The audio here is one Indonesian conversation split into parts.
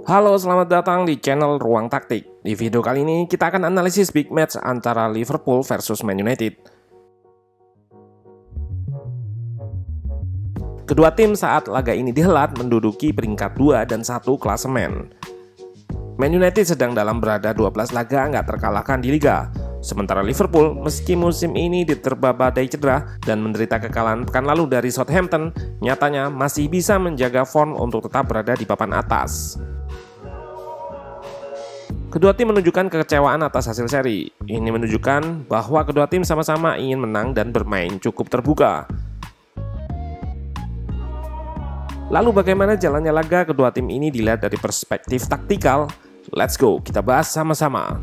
Halo, selamat datang di channel Ruang Taktik. Di video kali ini kita akan analisis big match antara Liverpool versus Man United. Kedua tim saat laga ini dihelat menduduki peringkat 2 dan 1 klasemen. Man United sedang dalam berada 12 laga nggak terkalahkan di Liga. Sementara Liverpool, meski musim ini diterpa badai cedera dan menderita kekalahan pekan lalu dari Southampton, nyatanya masih bisa menjaga form untuk tetap berada di papan atas. Kedua tim menunjukkan kekecewaan atas hasil seri. Ini menunjukkan bahwa kedua tim sama-sama ingin menang dan bermain cukup terbuka. Lalu bagaimana jalannya laga kedua tim ini dilihat dari perspektif taktikal? Let's go, kita bahas sama-sama.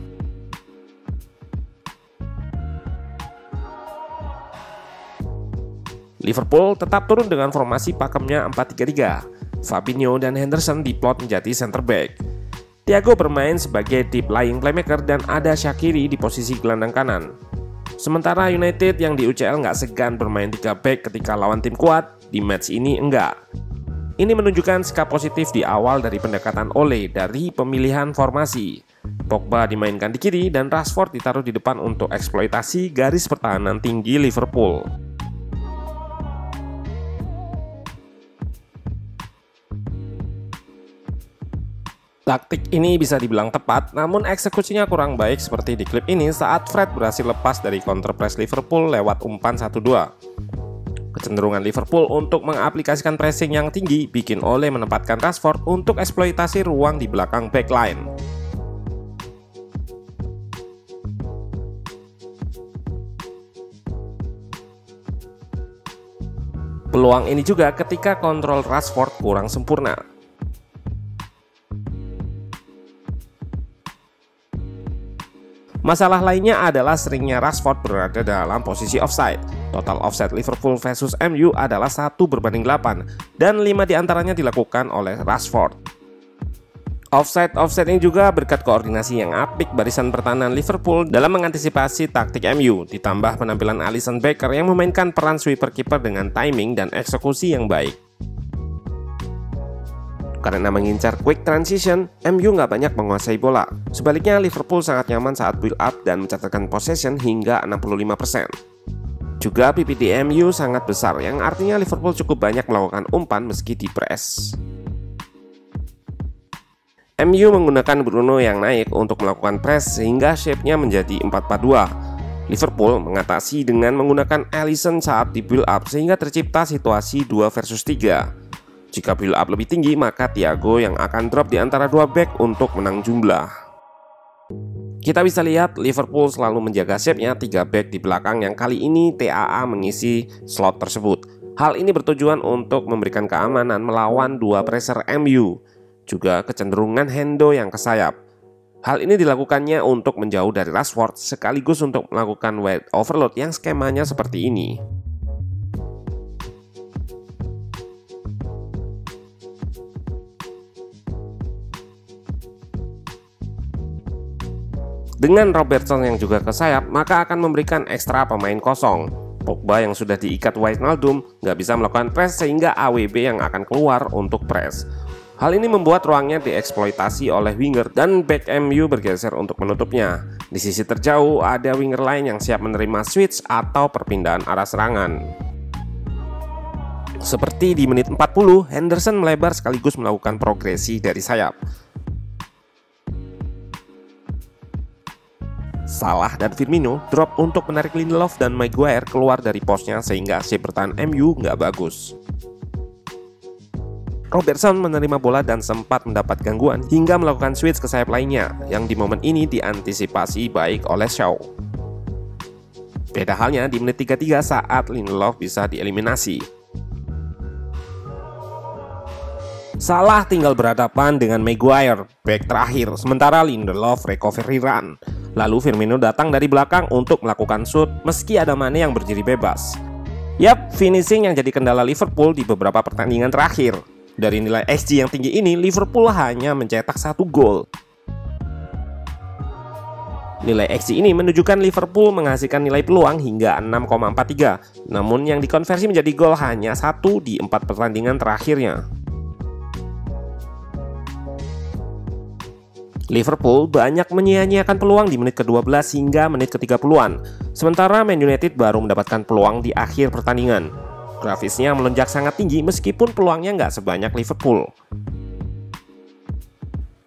Liverpool tetap turun dengan formasi pakemnya 4-3-3. Fabinho dan Henderson diplot menjadi center back. Thiago bermain sebagai deep lying playmaker dan ada Shaqiri di posisi gelandang kanan. Sementara United yang di UCL nggak segan bermain 3 back ketika lawan tim kuat, di match ini enggak. Ini menunjukkan sikap positif di awal dari pendekatan Ole dari pemilihan formasi. Pogba dimainkan di kiri dan Rashford ditaruh di depan untuk eksploitasi garis pertahanan tinggi Liverpool. Taktik ini bisa dibilang tepat, namun eksekusinya kurang baik seperti di klip ini saat Fred berhasil lepas dari counter press Liverpool lewat umpan 1-2. Kecenderungan Liverpool untuk mengaplikasikan pressing yang tinggi bikin Ole menempatkan Rashford untuk eksploitasi ruang di belakang backline. Peluang ini juga ketika kontrol Rashford kurang sempurna. Masalah lainnya adalah seringnya Rashford berada dalam posisi offside. Total offside Liverpool versus MU adalah 1/8 dan 5 diantaranya dilakukan oleh Rashford. Offside ini juga berkat koordinasi yang apik barisan pertahanan Liverpool dalam mengantisipasi taktik MU, ditambah penampilan Alisson Becker yang memainkan peran sweeper kiper dengan timing dan eksekusi yang baik. Karena mengincar quick transition, MU nggak banyak menguasai bola. Sebaliknya, Liverpool sangat nyaman saat build up dan mencatatkan possession hingga 65%. Juga PPD MU sangat besar, yang artinya Liverpool cukup banyak melakukan umpan meski di press. MU menggunakan Bruno yang naik untuk melakukan press sehingga shape-nya menjadi 4-4-2. Liverpool mengatasi dengan menggunakan Alisson saat di build up sehingga tercipta situasi 2 versus 3. Jika build up lebih tinggi, maka Thiago yang akan drop di antara 2 back untuk menang jumlah. Kita bisa lihat Liverpool selalu menjaga shape-nya 3 back di belakang yang kali ini TAA mengisi slot tersebut. Hal ini bertujuan untuk memberikan keamanan melawan 2 pressure MU, juga kecenderungan Hendo yang ke sayap. Hal ini dilakukannya untuk menjauh dari Rashford sekaligus untuk melakukan wide overload yang skemanya seperti ini. Dengan Robertson yang juga ke sayap, maka akan memberikan ekstra pemain kosong. Pogba yang sudah diikat Wijnaldum nggak bisa melakukan press sehingga AWB yang akan keluar untuk press. Hal ini membuat ruangnya dieksploitasi oleh winger dan back MU bergeser untuk menutupnya. Di sisi terjauh ada winger lain yang siap menerima switch atau perpindahan arah serangan. Seperti di menit 40, Henderson melebar sekaligus melakukan progresi dari sayap. Salah dan Firmino drop untuk menarik Lindelof dan Maguire keluar dari posnya sehingga shape bertahan MU nggak bagus. Robertson menerima bola dan sempat mendapat gangguan hingga melakukan switch ke sayap lainnya yang di momen ini diantisipasi baik oleh Shaw. Beda halnya di menit 33 saat Lindelof bisa dieliminasi. Salah tinggal berhadapan dengan Maguire, back terakhir, sementara Lindelof recovery run. Lalu Firmino datang dari belakang untuk melakukan shoot meski ada Mane yang berdiri bebas. Yap, finishing yang jadi kendala Liverpool di beberapa pertandingan terakhir. Dari nilai XG yang tinggi ini, Liverpool hanya mencetak 1 gol. Nilai XG ini menunjukkan Liverpool menghasilkan nilai peluang hingga 6,43, namun yang dikonversi menjadi gol hanya 1 di 4 pertandingan terakhirnya. Liverpool banyak menyia-nyiakan peluang di menit ke-12 hingga menit ke-30-an, sementara Man United baru mendapatkan peluang di akhir pertandingan. Grafisnya melonjak sangat tinggi meskipun peluangnya nggak sebanyak Liverpool.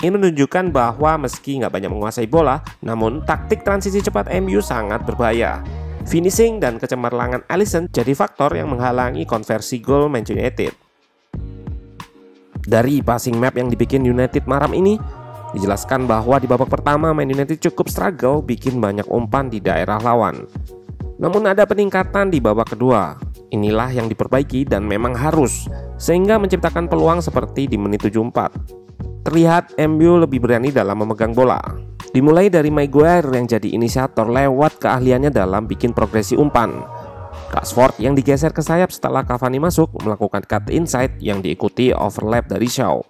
Ini menunjukkan bahwa meski nggak banyak menguasai bola, namun taktik transisi cepat MU sangat berbahaya. Finishing dan kecemerlangan Alisson jadi faktor yang menghalangi konversi gol Man United. Dari passing map yang dibikin United malam ini, dijelaskan bahwa di babak pertama Man United cukup struggle bikin banyak umpan di daerah lawan. Namun ada peningkatan di babak kedua. Inilah yang diperbaiki dan memang harus, sehingga menciptakan peluang seperti di menit 74. Terlihat MU lebih berani dalam memegang bola. Dimulai dari Maguire yang jadi inisiator lewat keahliannya dalam bikin progresi umpan. Rashford yang digeser ke sayap setelah Cavani masuk melakukan cut inside yang diikuti overlap dari Shaw.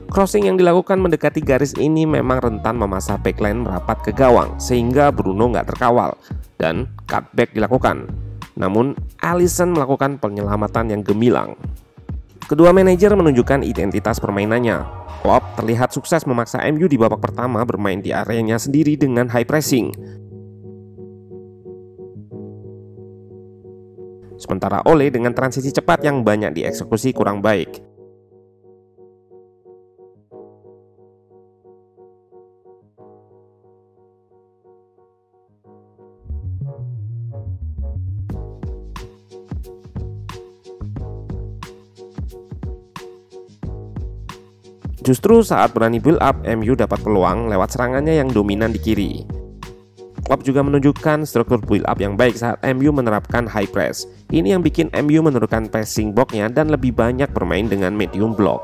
Crossing yang dilakukan mendekati garis ini memang rentan memasah backline merapat ke gawang sehingga Bruno nggak terkawal dan cutback dilakukan. Namun Alisson melakukan penyelamatan yang gemilang. Kedua manajer menunjukkan identitas permainannya. Klopp terlihat sukses memaksa MU di babak pertama bermain di areanya sendiri dengan high pressing. Sementara Ole dengan transisi cepat yang banyak dieksekusi kurang baik. Justru saat berani build up, MU dapat peluang lewat serangannya yang dominan di kiri. Klopp juga menunjukkan struktur build up yang baik saat MU menerapkan high press. Ini yang bikin MU menurunkan passing box-nya dan lebih banyak bermain dengan medium block.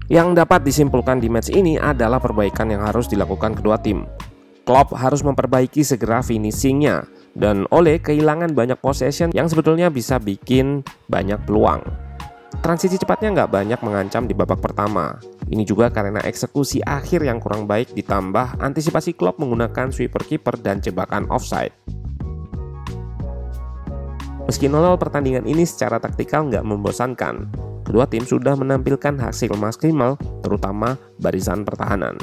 Yang dapat disimpulkan di match ini adalah perbaikan yang harus dilakukan kedua tim. Klopp harus memperbaiki segera finishingnya, dan Ole kehilangan banyak possession yang sebetulnya bisa bikin banyak peluang. Transisi cepatnya nggak banyak mengancam di babak pertama. Ini juga karena eksekusi akhir yang kurang baik ditambah antisipasi Klopp menggunakan sweeper kiper dan jebakan offside. Meski 0-0 pertandingan ini secara taktikal nggak membosankan, kedua tim sudah menampilkan hasil maksimal terutama barisan pertahanan.